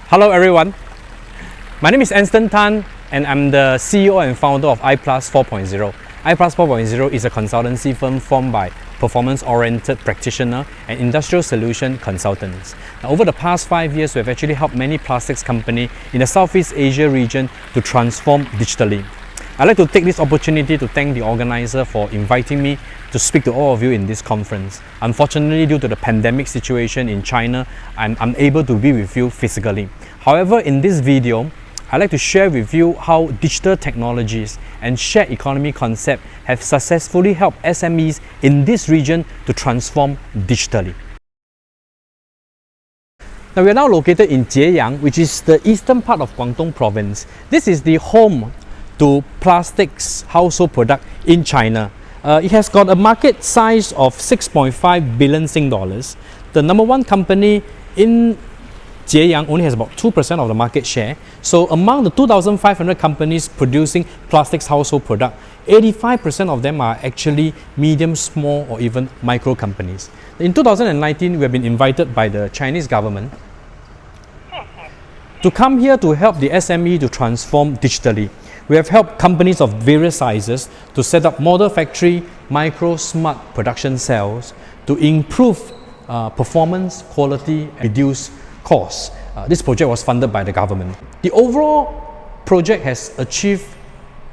Hello everyone, my name is Anston Tan and I'm the CEO and founder of iPlus 4.0. iPlus 4.0 is a consultancy firm formed by performance-oriented practitioner and industrial solution consultants. Now, over the past 5 years, we've actually helped many plastics companies in the Southeast Asia region to transform digitally. I'd like to take this opportunity to thank the organizer for inviting me to speak to all of you in this conference. Unfortunately, due to the pandemic situation in China, I'm unable to be with you physically. However, in this video, I'd like to share with you how digital technologies and shared economy concept have successfully helped SMEs in this region to transform digitally. Now, we are now located in Jiayang, which is the eastern part of Guangdong province. This is the home to plastics household product in China. It has got a market size of 6.5 billion Sing dollars. The number one company in Jiayang only has about 2% of the market share. So among the 2,500 companies producing plastics household product, 85% of them are actually medium, small or even micro companies. In 2019, we have been invited by the Chinese government to come here to help the SME to transform digitally. We have helped companies of various sizes to set up model factory, micro smart production cells to improve performance, quality, and reduce costs. This project was funded by the government. The overall project has achieved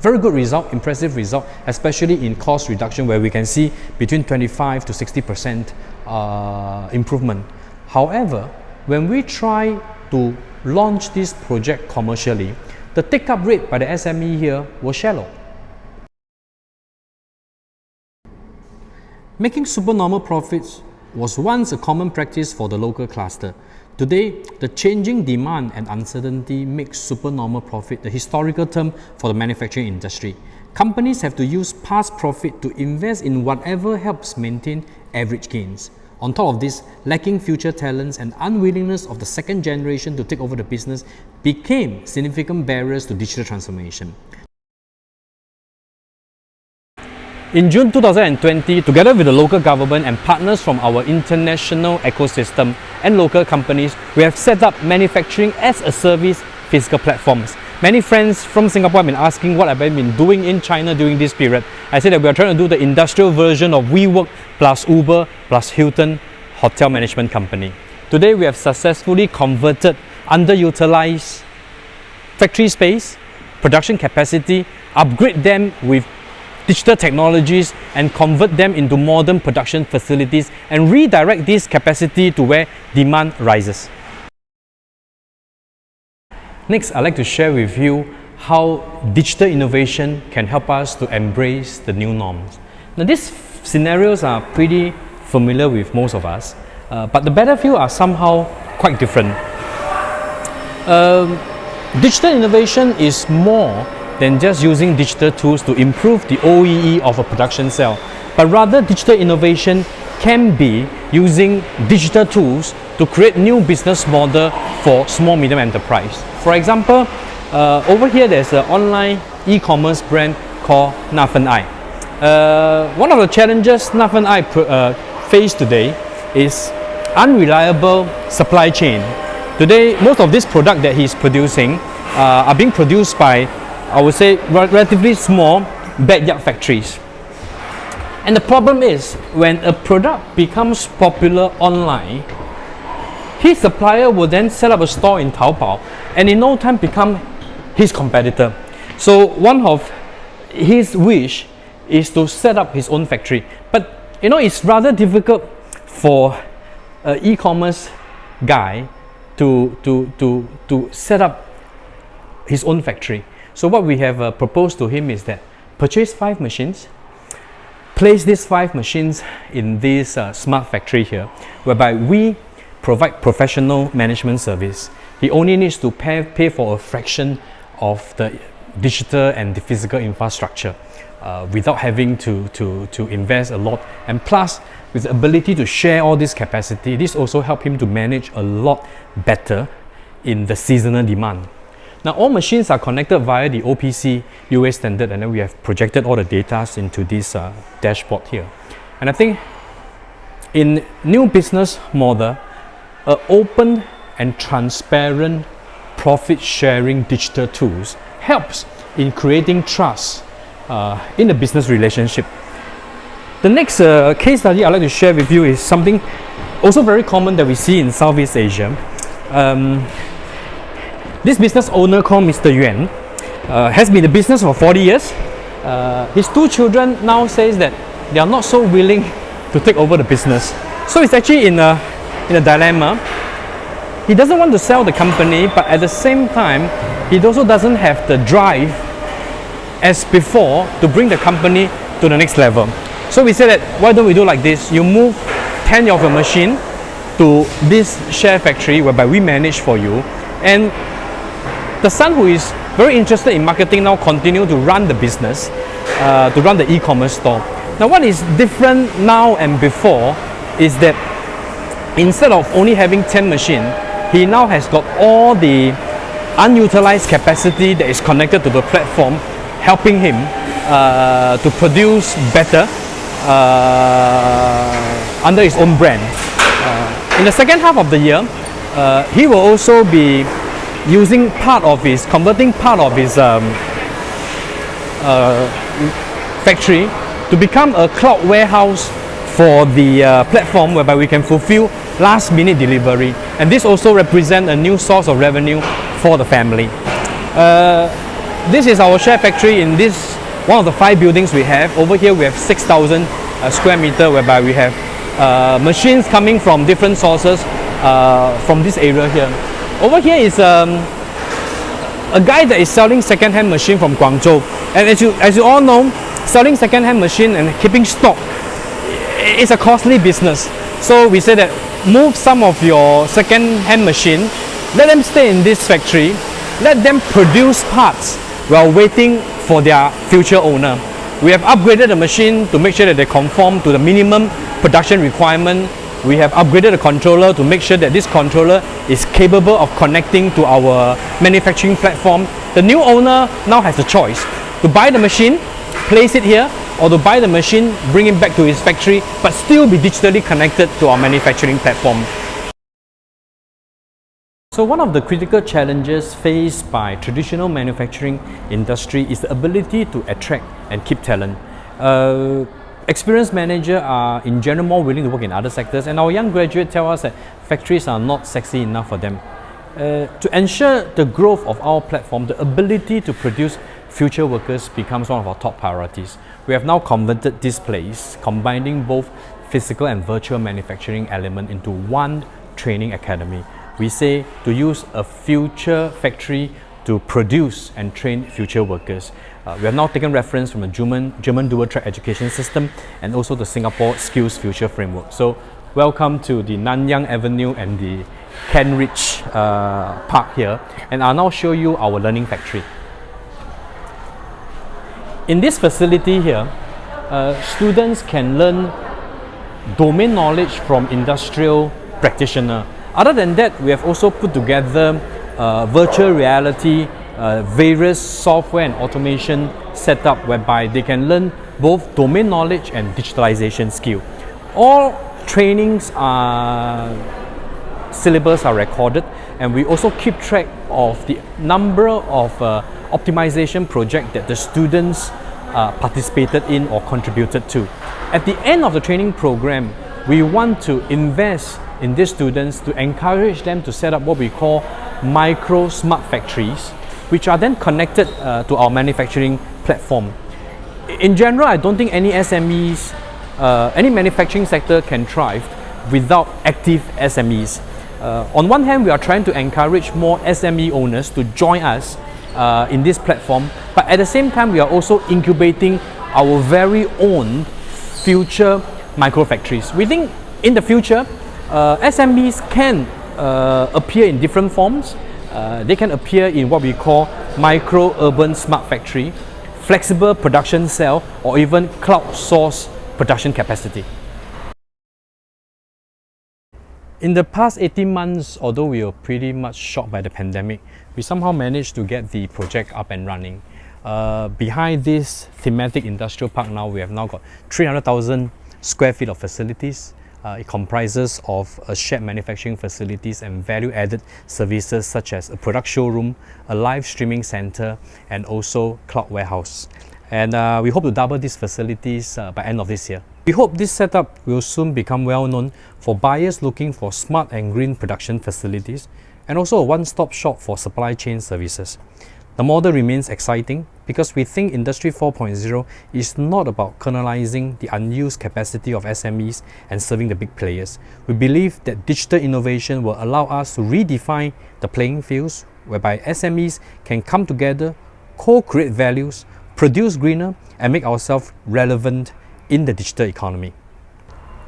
very good result, impressive result, especially in cost reduction, where we can see between 25 to 60% improvement. However, when we try to launch this project commercially, the take-up rate by the SME here was shallow. Making supernormal profits was once a common practice for the local cluster. Today, the changing demand and uncertainty makes supernormal profit the historical term for the manufacturing industry. Companies have to use past profit to invest in whatever helps maintain average gains. On top of this, lacking future talents and unwillingness of the second generation to take over the business became significant barriers to digital transformation. In June 2020, together with the local government and partners from our international ecosystem and local companies, we have set up manufacturing as a service physical platforms. Many friends from Singapore have been asking what I've been doing in China during this period. I said that we are trying to do the industrial version of WeWork plus Uber plus Hilton hotel management company. Today, we have successfully converted underutilized factory space, production capacity, upgrade them with digital technologies and convert them into modern production facilities and redirect this capacity to where demand rises. Next, I'd like to share with you how digital innovation can help us to embrace the new norms. Now, these scenarios are pretty familiar with most of us, but the battlefield are somehow quite different. Digital innovation is more than just using digital tools to improve the OEE of a production cell, but rather digital innovation can be using digital tools to create new business model for small medium enterprise. For example, over here there's an online e-commerce brand called Nafen-ai. One of the challenges Nafen-ai face today is unreliable supply chain. Today, most of this product that he's producing are being produced by, I would say, relatively small backyard factories. And the problem is, when a product becomes popular online, his supplier will then set up a store in Taobao and in no time become his competitor. So one of his wish is to set up his own factory. But you know, it's rather difficult for an e-commerce guy to set up his own factory. So what we have proposed to him is that purchase 5 machines, place these 5 machines in this smart factory here, whereby we provide professional management service. He only needs to pay for a fraction of the digital and the physical infrastructure without having to invest a lot. And plus, with the ability to share all this capacity, this also helps him to manage a lot better in the seasonal demand. Now, all machines are connected via the OPC UA standard, and then we have projected all the data into this dashboard here. And I think in new business model, an open and transparent profit-sharing digital tools helps in creating trust in the business relationship. The next case study I'd like to share with you is something also very common that we see in Southeast Asia. This business owner called Mr. Yuan has been in the business for 40 years. His two children now says that they are not so willing to take over the business. So he's actually in a dilemma. He doesn't want to sell the company, but at the same time, he also doesn't have the drive as before to bring the company to the next level. So we said that, why don't we do like this? You move 10 of your machine to this share factory whereby we manage for you, and the son, who is very interested in marketing, now continue to run the business, to run the e-commerce store. Now what is different now and before is that instead of only having 10 machines, he now has got all the unutilized capacity that is connected to the platform, helping him to produce better under his own brand. In the second half of the year, he will also be converting part of his factory to become a cloud warehouse for the platform, whereby we can fulfill last minute delivery, and this also represents a new source of revenue for the family. This is our share factory in this one of the 5 buildings we have. Over here we have 6,000 square meter, whereby we have machines coming from different sources from this area here. Over here is a guy that is selling second-hand machine from Guangzhou, and as you all know, selling second-hand machine and keeping stock is a costly business. So we say that move some of your second-hand machine, let them stay in this factory, let them produce parts while waiting for their future owner. We have upgraded the machine to make sure that they conform to the minimum production requirement. We have upgraded the controller to make sure that this controller is capable of connecting to our manufacturing platform. The new owner now has a choice to buy the machine, place it here, or to buy the machine, bring it back to his factory, but still be digitally connected to our manufacturing platform. So one of the critical challenges faced by traditional manufacturing industry is the ability to attract and keep talent. Experienced managers are in general more willing to work in other sectors, and our young graduates tell us that factories are not sexy enough for them. To ensure the growth of our platform, the ability to produce future workers becomes one of our top priorities. We have now converted this place, combining both physical and virtual manufacturing element into one training academy. We say to use a future factory to produce and train future workers. We have now taken reference from the German dual-track education system and also the Singapore Skills Future Framework. So welcome to the Nanyang Avenue and the Kent Park here, and I'll now show you our learning factory. In this facility here, students can learn domain knowledge from industrial practitioners. Other than that, we have also put together virtual reality, various software and automation setup whereby they can learn both domain knowledge and digitalization skill. All trainings syllabus are recorded, and we also keep track of the number of optimization projects that the students participated in or contributed to. At the end of the training program, we want to invest in these students to encourage them to set up what we call micro smart factories, which are then connected to our manufacturing platform. In general, I don't think any SMEs, any manufacturing sector can thrive without active SMEs. On one hand, we are trying to encourage more SME owners to join us in this platform, but at the same time, we are also incubating our very own future micro factories. We think in the future, SMEs can appear in different forms. They can appear in what we call micro-urban smart factory, flexible production cell, or even cloud source production capacity. In the past 18 months, although we were pretty much shocked by the pandemic, we somehow managed to get the project up and running. Behind this thematic industrial park now, we have now got 300,000 square feet of facilities. It comprises of shared manufacturing facilities and value-added services such as a product showroom, a live streaming center, and also cloud warehouse. And we hope to double these facilities by end of this year. We hope this setup will soon become well known for buyers looking for smart and green production facilities, and also a one-stop shop for supply chain services. The model remains exciting because we think Industry 4.0 is not about kernelizing the unused capacity of SMEs and serving the big players. We believe that digital innovation will allow us to redefine the playing fields whereby SMEs can come together, co-create values, produce greener, and make ourselves relevant in the digital economy.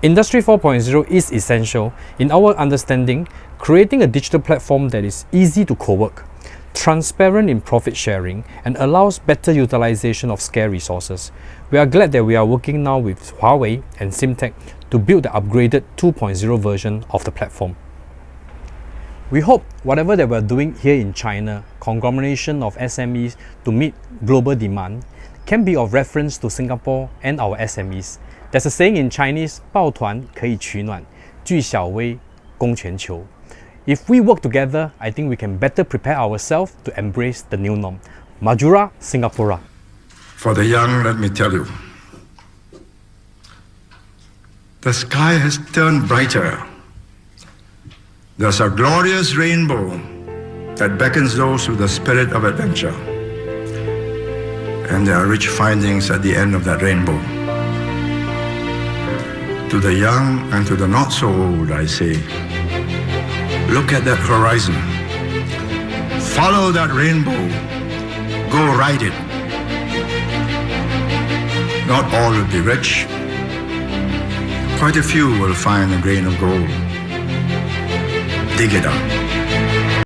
Industry 4.0 is essential in our understanding, creating a digital platform that is easy to co-work, transparent in profit sharing, and allows better utilization of scarce resources. We are glad that we are working now with Huawei and Simtech to build the upgraded 2.0 version of the platform. We hope whatever that we're doing here in China, Conglomeration of SMEs to meet global demand, can be of reference to Singapore and our SMEs. There's a saying in Chinese, 抱团可以取暖，聚小微攻全球. If we work together, I think we can better prepare ourselves to embrace the new norm. Majura Singapura. For the young, let me tell you, the sky has turned brighter. There's a glorious rainbow that beckons those with the spirit of adventure. And there are rich findings at the end of that rainbow. To the young and to the not so old, I say, look at that horizon. Follow that rainbow. Go ride it. Not all will be rich. Quite a few will find a grain of gold. Dig it up.